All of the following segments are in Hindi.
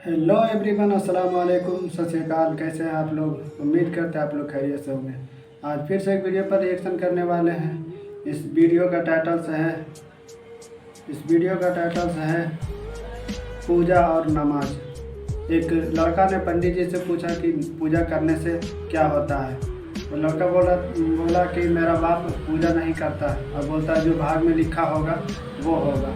हेलो एवरीवन, अस्सलाम वालेकुम, सत श्री अकाल। कैसे हैं आप लोग? उम्मीद करते हैं आप लोग खैरियत से होंगे। आज फिर से एक वीडियो पर रिएक्शन करने वाले हैं। इस वीडियो का टाइटल है पूजा और नमाज। एक लड़का ने पंडित जी से पूछा कि पूजा करने से क्या होता है। तो लड़का बोला कि मेरा बाप पूजा नहीं करता है, और बोलता है जो भाग में लिखा होगा वो होगा।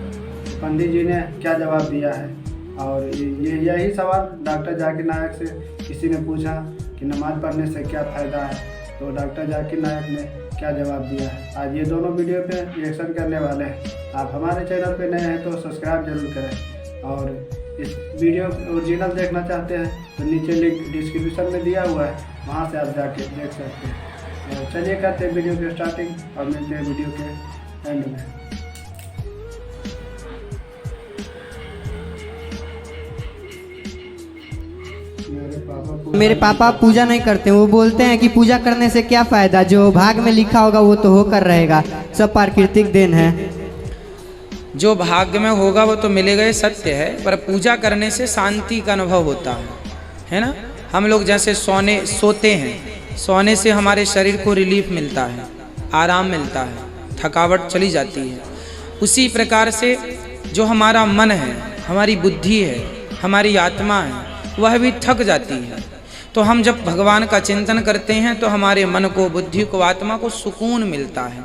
पंडित जी ने क्या जवाब दिया है, और यही सवाल डॉक्टर जाकिर नायक से किसी ने पूछा कि नमाज़ पढ़ने से क्या फ़ायदा है, तो डॉक्टर जाकिर नायक ने क्या जवाब दिया है। आज ये दोनों वीडियो पे रिएक्शन करने वाले हैं। आप हमारे चैनल पे नए हैं तो सब्सक्राइब जरूर करें, और इस वीडियो ओरिजिनल देखना चाहते हैं तो नीचे लिंक डिस्क्रिप्शन में दिया हुआ है, वहाँ से आप जाके देख सकते हैं। तो चलिए करते हैं वीडियो की स्टार्टिंग और मिलते हैं वीडियो के एंड में। मेरे पापा पूजा नहीं करते। वो बोलते हैं कि पूजा करने से क्या फायदा, जो भाग में लिखा होगा वो तो होकर रहेगा, सब प्राकृतिक देन है। जो भाग्य में होगा वो तो मिलेगा, ये सत्य है, पर पूजा करने से शांति का अनुभव होता है ना। हम लोग जैसे सोते हैं, सोने से हमारे शरीर को रिलीफ मिलता है, आराम मिलता है, थकावट चली जाती है। उसी प्रकार से जो हमारा मन है, हमारी बुद्धि है, हमारी आत्मा है, वह भी थक जाती है। तो हम जब भगवान का चिंतन करते हैं तो हमारे मन को, बुद्धि को, आत्मा को सुकून मिलता है।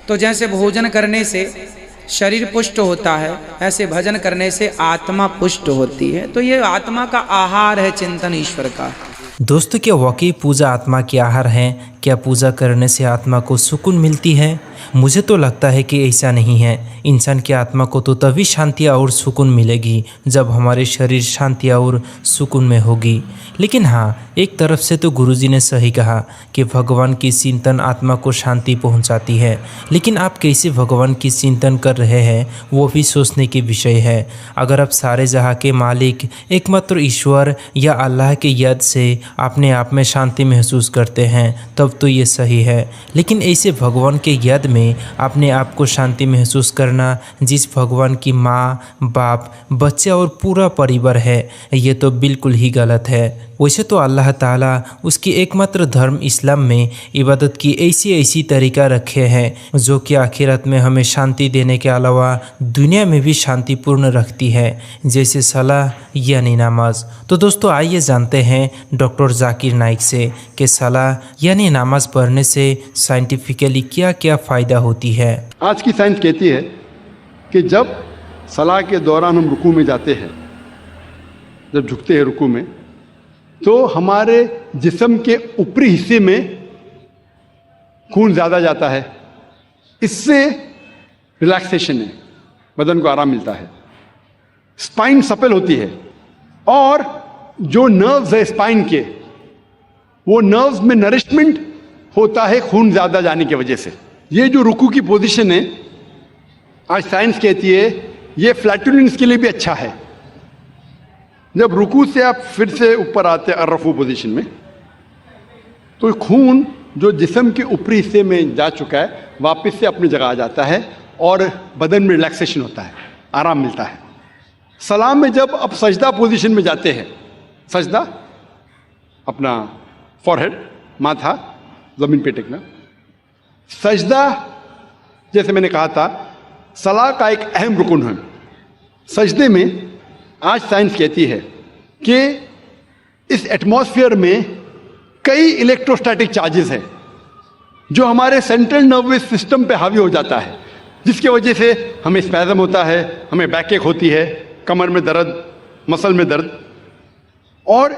तो जैसे भोजन करने से शरीर पुष्ट होता है, ऐसे भजन करने से आत्मा पुष्ट होती है। तो ये आत्मा का आहार है चिंतन ईश्वर का। दोस्तों, क्या वाकई पूजा आत्मा की आहार है? क्या पूजा करने से आत्मा को सुकून मिलती है? मुझे तो लगता है कि ऐसा नहीं है। इंसान की आत्मा को तो तभी शांति और सुकून मिलेगी जब हमारे शरीर शांति और सुकून में होगी। लेकिन हाँ, एक तरफ से तो गुरुजी ने सही कहा कि भगवान की चिंतन आत्मा को शांति पहुंचाती है। लेकिन आप कैसे भगवान की चिंतन कर रहे हैं वो भी सोचने की विषय है। अगर आप सारे जहाँ के मालिक एकमात्र ईश्वर या अल्लाह के याद से अपने आप में शांति महसूस करते हैं तब तो ये सही है। लेकिन ऐसे भगवान के याद में अपने आप को शांति महसूस करना, जिस भगवान की माँ, बाप, बच्चे और पूरा परिवार है, ये तो बिल्कुल ही गलत है। वैसे तो अल्लाह ताला उसकी एकमात्र धर्म इस्लाम में इबादत की ऐसी तरीका रखे हैं जो कि आखिरत में हमें शांति देने के अलावा दुनिया में भी शांतिपूर्ण रखती है, जैसे सलाह यानी नमाज। तो दोस्तों, आइए जानते हैं डॉक्टर जाकिर नाइक से कि सलाह यानी नमाज पढ़ने से साइंटिफिकली क्या क्या फ़ायदा होती है। आज की साइंस कहती है कि जब सलाह के दौरान हम रुकू में जाते हैं, जब झुकते हैं रुकू में, तो हमारे जिस्म के ऊपरी हिस्से में खून ज़्यादा जाता है। इससे रिलैक्सेशन है, बदन को आराम मिलता है, स्पाइन सपेल होती है, और जो नर्व्स है स्पाइन के, वो नर्व्स में नरिशमेंट होता है खून ज़्यादा जाने की वजह से। ये जो रुकू की पोजीशन है, आज साइंस कहती है ये फ्लैटुलेंस के लिए भी अच्छा है। जब रुकू से आप फिर से ऊपर आते हैं अर्रफू पोजीशन में, तो खून जो जिस्म के ऊपरी हिस्से में जा चुका है वापस से अपनी जगह आ जाता है और बदन में रिलैक्सेशन होता है, आराम मिलता है। सलाम में जब आप सजदा पोजीशन में जाते हैं, सजदा अपना फॉरहेड, माथा ज़मीन पे टेकना, सजदा जैसे मैंने कहा था सलाह का एक अहम रुकन है। सजदे में आज साइंस कहती है कि इस एटमॉस्फेयर में कई इलेक्ट्रोस्टैटिक चार्जेस हैं जो हमारे सेंट्रल नर्वस सिस्टम पे हावी हो जाता है, जिसके वजह से हमें स्पैज़म होता है, हमें बैकएक होती है, कमर में दर्द, मसल में दर्द, और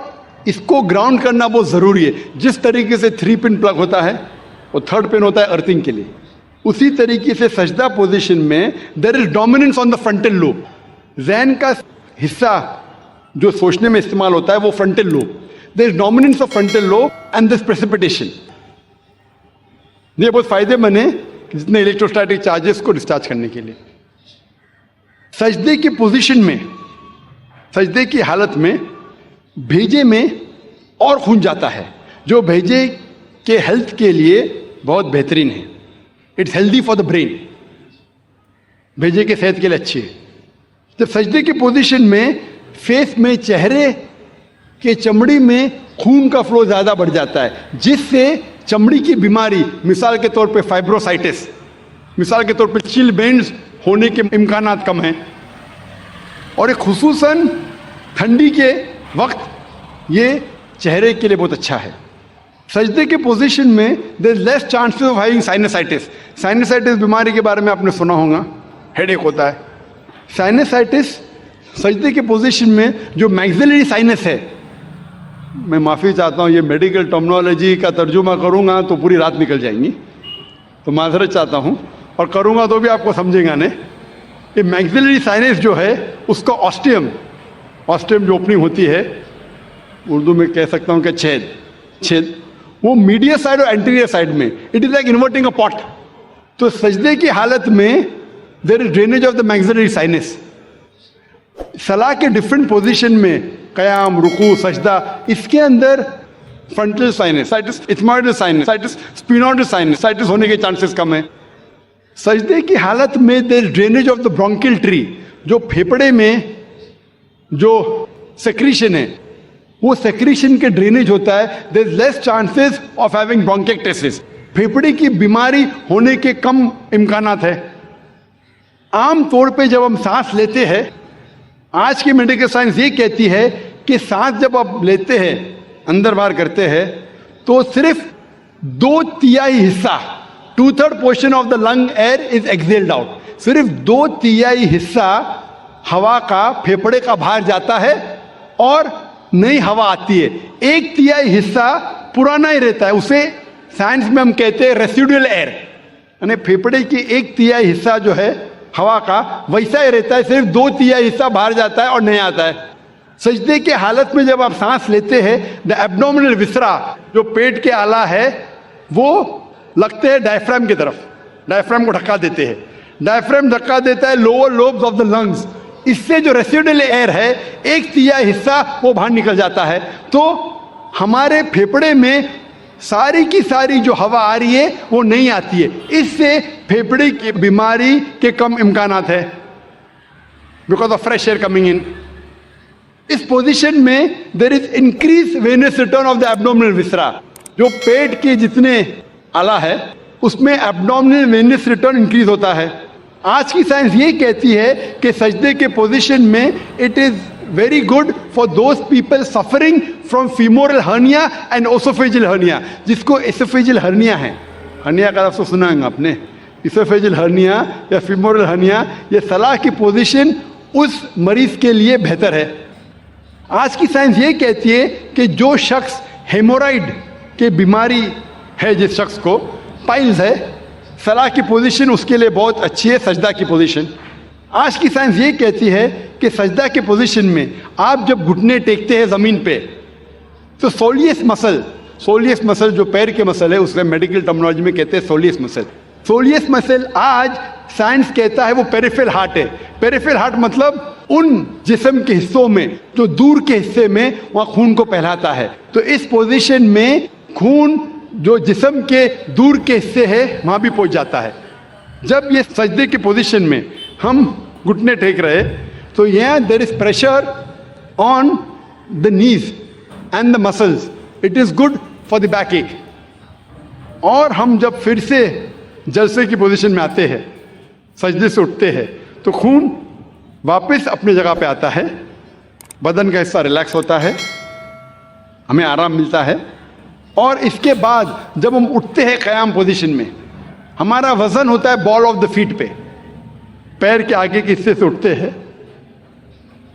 इसको ग्राउंड करना बहुत ज़रूरी है। जिस तरीके से 3 पिन प्लग होता है और 3rd पिन होता है अर्थिंग के लिए, उसी तरीके से सजदा पोजीशन में there is dominance on the frontal lobe. ज़हन का हिस्सा जो सोचने में इस्तेमाल होता है वो frontal lobe. There is dominance of frontal lobe and this precipitation. ये बहुत फायदेमंद है जितने इलेक्ट्रोस्टैटिक चार्जेस को डिस्चार्ज करने के लिए। सजदे की पोजीशन में, सजदे की हालत में भेजे में और खून जाता है, जो भेजे के हेल्थ के लिए बहुत बेहतरीन है। It's healthy for the brain, भेजे के सेहत के लिए अच्छी है। जब सजदे की पोजीशन में फेस में, चेहरे के चमड़ी में खून का फ्लो ज़्यादा बढ़ जाता है, जिससे चमड़ी की बीमारी, मिसाल के तौर पे फाइब्रोसाइटिस, मिसाल के तौर पे चिल बेंड्स होने के इम्कानात कम हैं। और एक खुसूसन ठंडी के वक्त ये चेहरे के लिए बहुत अच्छा है। सजदे के पोजीशन में there is less chances of having sinusitis. Sinusitis बीमारी के बारे में आपने सुना होगा, हेडेक होता है। साइनसाइटिस सजदे के पोजीशन में जो मैक्सिलरी साइनस है, मैं माफ़ी चाहता हूँ, ये मेडिकल टर्मिनोलॉजी का तर्जुमा करूँगा तो पूरी रात निकल जाएंगी, तो माजरत चाहता हूँ, और करूँगा तो भी आपको समझेगा नहीं। ये मैक्सिलरी साइनस जो है उसका ऑस्टियम जो ओपनिंग होती है, उर्दू में कह सकता हूँ कि छेद, वो मीडियल साइड और एंटीरियर साइड में, it is like inverting a pot. तो सजदे की हालत में there is drainage of the maxillary sinus. सलाह के डिफरेंट पोजीशन में, कयाम, रुकू, सजदा, इसके अंदर frontal sinusitis, ethmoidal sinusitis, sphenoidal sinusitis होने के चांसेस कम है। सजदे की हालत में there drainage of the bronchial tree, जो फेफड़े में जो सेक्रीशन है, वो सेक्रीशन के ड्रेनेज होता है। There is less chances of having bronchitis, फेफड़े की बीमारी होने के कम इम्कानात है। आम तौर पे जब हम सांस लेते हैं, आज की मेडिकल साइंस ये कहती है कि सांस जब आप लेते हैं, अंदर बाहर करते हैं, तो सिर्फ 2/3 हिस्सा, 2/3 portion of the lung air is excelled out. सिर्फ 2/3 हिस्सा हवा का, फेफड़े का बाहर जाता है और नई हवा आती है। 1/3 हिस्सा पुराना ही रहता है, उसे साइंस में हम कहते हैं रेसिडुअल एयर, यानी फेफड़े की 1/3 हिस्सा जो है हवा का वैसा ही रहता है, सिर्फ 2/3 हिस्सा बाहर जाता है और नहीं आता है। सजदे के हालत में जब आप सांस लेते हैं, द एब्डोमिनल विसरा, जो पेट के आला है, वो लगते हैं डायफ्राम की तरफ, डायफ्राम को ढका देते हैं। डायफ्राम ढका देता है lower lobes of the lungs, इससे जो रेसिडुअल एयर है 1/3 हिस्सा वो बाहर निकल जाता है। तो हमारे फेफड़े में सारी की सारी जो हवा आ रही है वो नहीं आती है, इससे फेफड़े की बीमारी के कम इम्कानात है, because of fresh air coming in. इस पोजीशन में there is increase venous return of the abdominal viscera, जो पेट के जितने आला है उसमें एब्डोमिनल वेनस रिटर्न इंक्रीज होता है। आज की साइंस ये कहती है कि सजदे के पोजीशन में it is very good for those people suffering from femoral hernia and oesophageal hernia. जिसको एसोफेजियल हर्निया है, हर्निया का लफ्ज़ सुना है आपने, एसोफेजियल हर्निया या फीमोरल हर्निया, ये सलाह की पोजीशन उस मरीज के लिए बेहतर है। आज की साइंस ये कहती है कि जो शख्स हेमोराइड के बीमारी है, जिस शख्स को पाइल्स है, सलाह की पोजीशन उसके लिए बहुत अच्छी है, सजदा की पोजीशन। आज की साइंस ये कहती है कि सजदा के पोजीशन में आप जब घुटने टेकते हैं ज़मीन पे, तो सोलियस मसल जो पैर के मसल है, उसमें मेडिकल टर्मिनोलॉजी में कहते हैं सोलियस मसल। सोलियस मसल आज साइंस कहता है वो पेरिफेरल हार्ट है। पेरिफेरल हार्ट मतलब उन जिस्म के हिस्सों में जो दूर के हिस्से में वहाँ खून को फैलाता है। तो इस पोजीशन में खून जो जिस्म के दूर के हिस्से है वहाँ भी पहुँच जाता है। जब ये सजदे की पोजीशन में हम घुटने टेक रहे, तो यहाँ there is pressure on the knees and the muscles, it is good for the back ache. और हम जब फिर से जलसे की पोजीशन में आते हैं, सजदे से उठते हैं, तो खून वापस अपनी जगह पे आता है, बदन का हिस्सा रिलैक्स होता है, हमें आराम मिलता है। और इसके बाद जब हम उठते हैं क़याम पोजीशन में, हमारा वज़न होता है बॉल ऑफ द फीट पे, पैर के आगे के हिस्से से उठते हैं।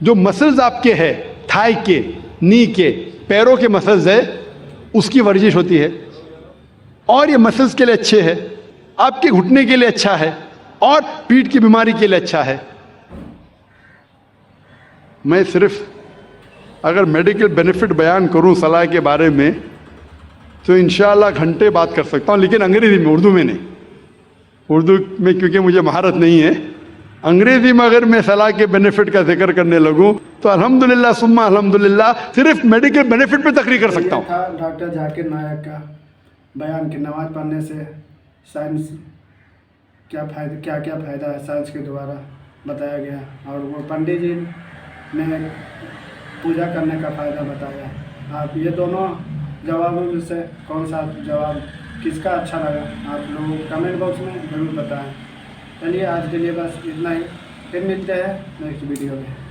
जो मसल्स आपके हैं, थाई के, नी के, पैरों के मसल्स है, उसकी वर्जिश होती है, और ये मसल्स के लिए अच्छे हैं, आपके घुटने के लिए अच्छा है, और पीठ की बीमारी के लिए अच्छा है। मैं सिर्फ अगर मेडिकल बेनिफिट बयान करूं सलाह के बारे में तो इंशाअल्लाह घंटे बात कर सकता हूं, लेकिन अंग्रेजी में, उर्दू में नहीं। उर्दू में क्योंकि मुझे महारत नहीं है, अंग्रेजी में अगर मैं सलाह के बेनिफिट का जिक्र करने लगूं तो अल्हम्दुलिल्लाह सुम्मा अल्हम्दुलिल्लाह सिर्फ मेडिकल बेनिफिट पे तकरीर कर सकता हूं। डॉक्टर जाकिर नायक का बयान कि नमाज पढ़ने से साइंस क्या फ़ायदा है, साइंस के द्वारा बताया गया। और वो पंडित जी ने पूजा करने का फ़ायदा बताया। आप ये दोनों जवाबों में से कौन सा जवाब किसका अच्छा लगा आप लोग कमेंट बॉक्स में ज़रूर बताएं। चलिए आज के लिए बस इतना ही, फिर मिलते हैं नेक्स्ट वीडियो में।